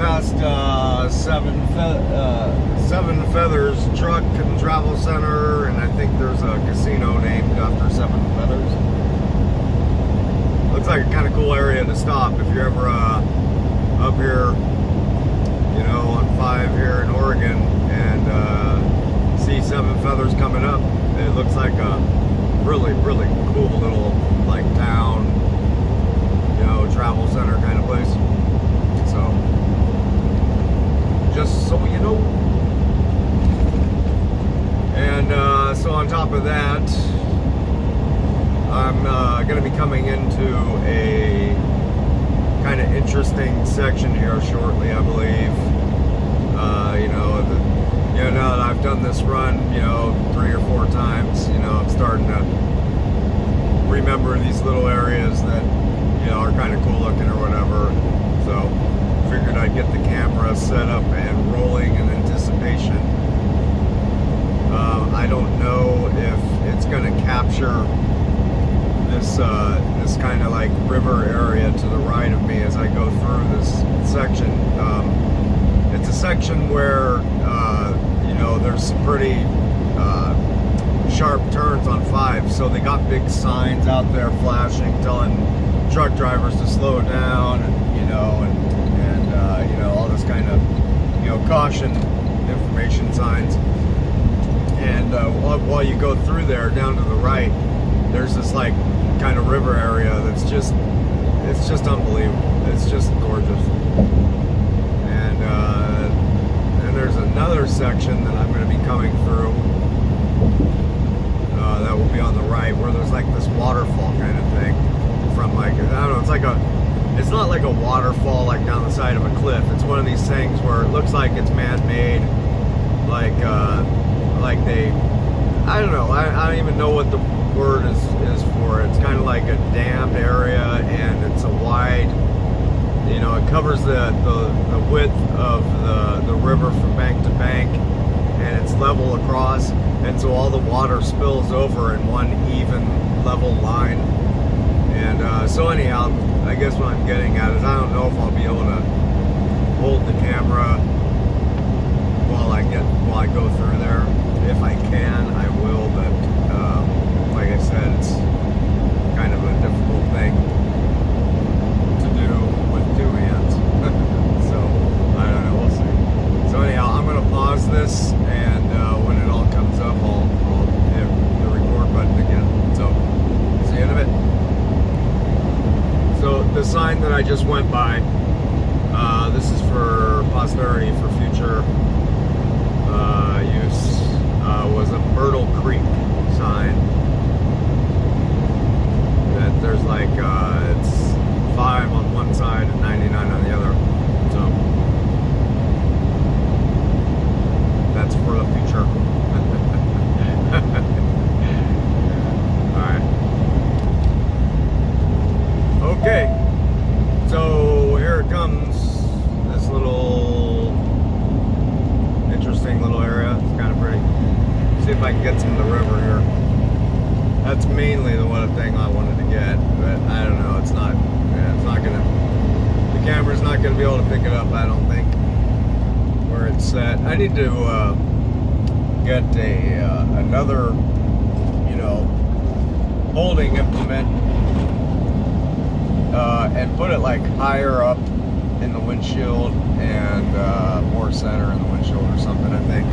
past Seven Feathers Truck and Travel Center, and I think there's a casino named after Seven Feathers. Looks like a kind of cool area to stop if you're ever up here, you know, on 5 here in Oregon, and see Seven Feathers coming up. It looks like a really, really cool little like town, you know, travel center kind of place. So, just so you know. And so on top of that, I'm going to be coming into a kind of interesting section here shortly, I believe. Now that I've done this run, 3 or 4 times, I'm starting to remember these little areas that, are kind of cool looking or whatever. So, figured I'd get the camera set up and rolling in anticipation. I don't know if it's going to capture this kind of like river area to the right of me as I go through this section. It's a section where there's some pretty sharp turns on 5, so they got big signs out there flashing, telling truck drivers to slow down, and all this kind of caution information signs. And while you go through there, down to the right, there's this like kind of river area that's it's just unbelievable. It's just gorgeous. And there's another section that I'm going to be coming through that will be on the right, where there's like this waterfall kind of thing from like, I don't know, it's not like a waterfall like down the side of a cliff. It's one of these things where it looks like it's man-made, like they, I don't know, I don't even know what the word is for it. It's kind of like a dammed area, and it's a wide, it covers the width of the river from bank to bank, and it's level across, and so all the water spills over in one even level line. And so anyhow, I guess what I'm getting at is I don't know if I'll be able to hold the camera while I go through there. If I can, I will, but like I said, it's kind of a difficult thing to do with 2 hands. So, I don't know, we'll see. So anyhow, I'm going to pause this, and when it all comes up, I'll hit the record button again. So, see you in a bit. So, the sign that I just went by, this is for posterity, for future use, was a Myrtle Creek sign. That there's like, it's 5 on one side and 99 on the other. So, that's for the future. Alright. Okay. So, here it comes. This little interesting little area. It's kind of pretty. See if I can get some of the river here. That's mainly the one thing I wanted to get, but I don't know. It's not gonna. The camera's not gonna be able to pick it up, I don't think, where it's set. I need to get another, holding implement and put it like higher up in the windshield and more center in the windshield or something, I think.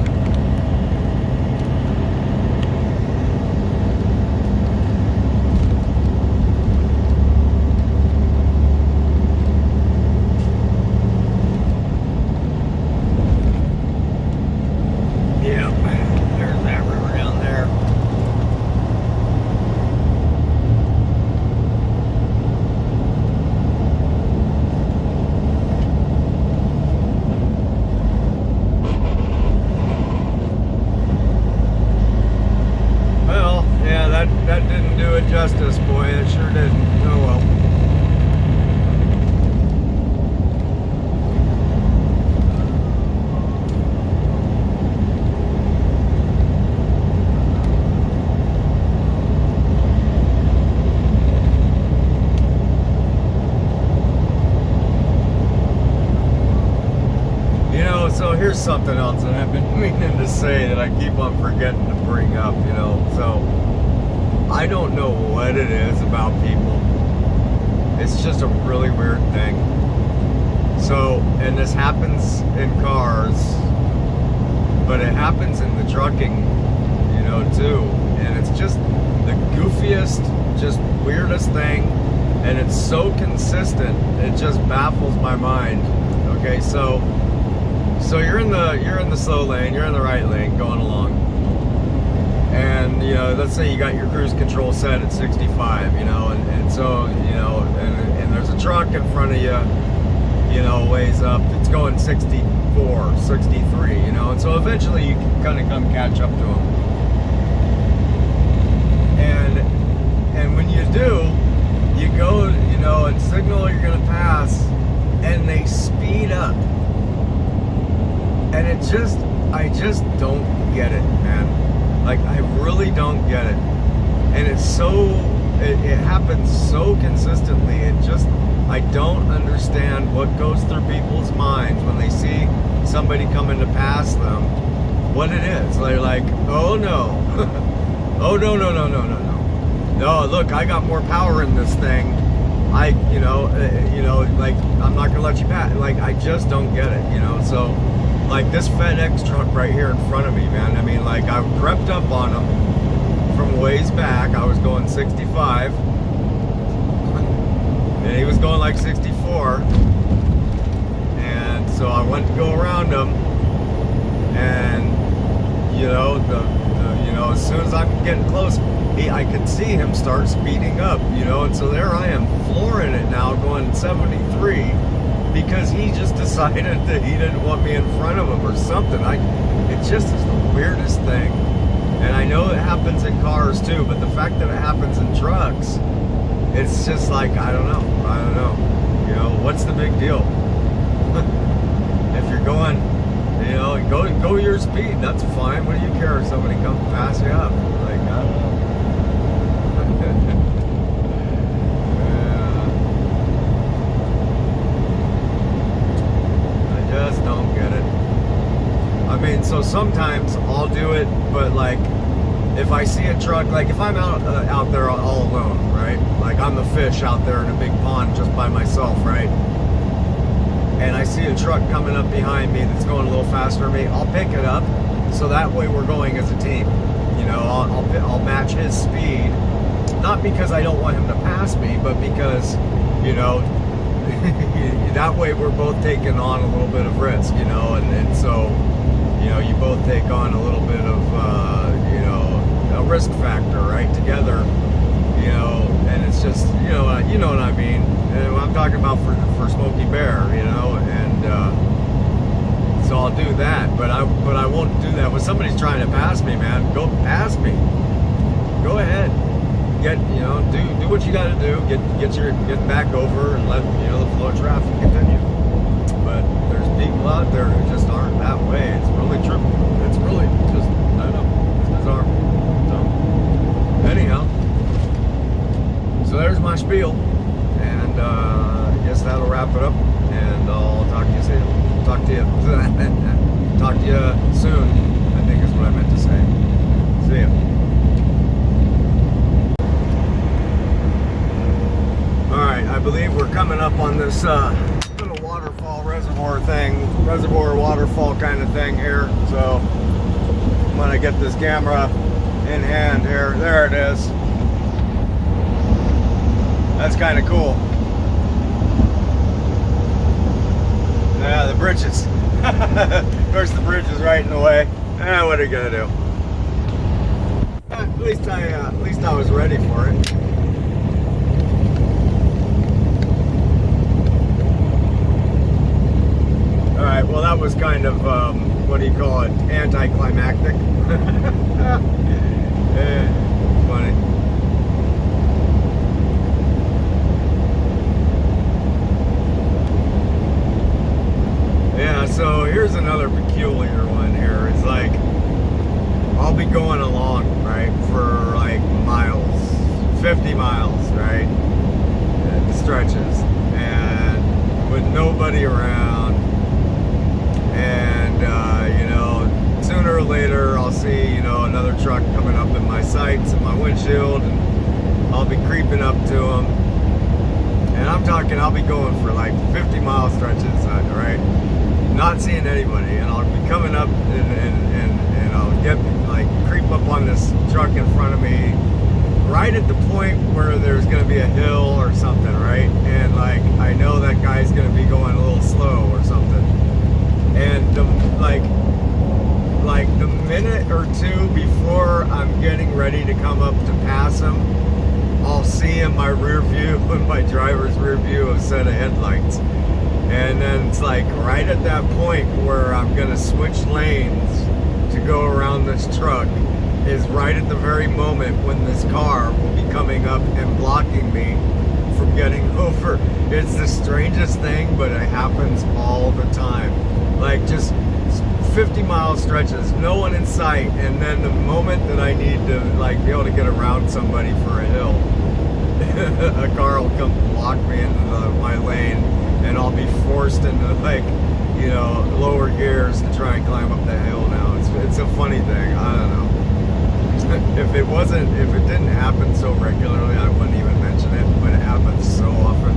That didn't do it justice, boy. It sure didn't. Oh well. here's something else that I've been meaning to say that I keep on forgetting to bring up, you know. So I don't know what it is about people. It's just a really weird thing. So, and this happens in cars, but it happens in the trucking, you know, too. And it's just the goofiest, just weirdest thing, and it's so consistent. It just baffles my mind. Okay, so you're in the slow lane, you're in the right lane, going along, and you know, let's say you got your cruise control set at 65, you know, and so you know, and there's a truck in front of you, you know, ways up, it's going 64, 63, you know, and so eventually you can kind of come catch up to them, and when you do, you go, you know, and signal you're gonna pass, and they speed up. And I just don't get it, man. Like, I really don't get it. And it's so, it happens so consistently. I don't understand what goes through people's minds when they see somebody coming to pass them, what it is. They're like, oh no. Oh no, no, no, no, no, no. No, look, I got more power in this thing. You know, like, I'm not gonna let you pass. Like, I just don't get it, you know, so. Like this FedEx truck right here in front of me, man. I mean, like, I crept up on him from ways back. I was going 65, and he was going like 64. And so I went to go around him, and you know, you know, as soon as I'm getting close, I could see him start speeding up, you know. And so there I am, flooring it now, going 73. Because he just decided that he didn't want me in front of him or something. It just is the weirdest thing. And I know it happens in cars too, but the fact that it happens in trucks, it's just like, I don't know. You know, what's the big deal? If you're going, you know, go your speed, that's fine. What do you care if somebody comes pass you up? Like, I don't know. Just don't get it. I mean, so sometimes I'll do it, but like, if I see a truck, like if I'm out there all alone, right? Like I'm the fish out there in a big pond just by myself, right? And I see a truck coming up behind me that's going a little faster than me, I'll pick it up, so that way we're going as a team. You know, I'll match his speed, not because I don't want him to pass me, but because, you know, that way we're both taking on a little bit of risk, you know, and so, you know, you both take on a little bit of, you know, a risk factor, right, together, you know, and it's just, you know what I mean, and I'm talking about for Smokey Bear, you know, and so I'll do that, but I won't do that when somebody's trying to pass me, man. Go pass me, go ahead. Get, you know, do what you got to do. Get back over and let, you know, the flow of traffic continue. But there's people out there who just aren't that way. It's really true. It's really just, I don't know, it's bizarre. So anyhow, so there's my spiel, and I guess that'll wrap it up. And I'll talk to you soon. Talk to you soon, I think is what I meant to say. See ya. Alright, I believe we're coming up on this little waterfall reservoir waterfall kind of thing here. So I'm gonna get this camera in hand here. There it is. That's kind of cool. Yeah, the bridges. Of course, the bridge is right in the way. What are you gonna do? At least I was ready for it. Alright, well that was kind of, what do you call it, anticlimactic. Funny. Yeah, so here's another peculiar one here. It's like, I'll be going along, right, for like miles, 50 miles, right, stretches, and with nobody around. And And you know, sooner or later I'll see, you know, another truck coming up in my sights and my windshield, and I'll be creeping up to them. And I'm talking, I'll be going for like 50-mile stretches, right? Not seeing anybody, and I'll be coming up and I'll get like creep up on this truck in front of me, right at the point where there's gonna be a hill or something, right? And like I know that guy's gonna be going a little slow or something, and like the minute or two before I'm getting ready to come up to pass him, I'll see in my rear view, in my driver's rear view, a set of headlights. And then it's like right at that point where I'm gonna switch lanes to go around this truck is right at the very moment when this car will be coming up and blocking me from getting over. It's the strangest thing, but it happens all the time. Like just 50-mile stretches, no one in sight, and then the moment that I need to like be able to get around somebody for a hill, a car will come block me into my lane, and I'll be forced into like, you know, lower gears to try and climb up that hill now. It's a funny thing. I don't know. If it didn't happen so regularly, I wouldn't even mention it, but it happens so often.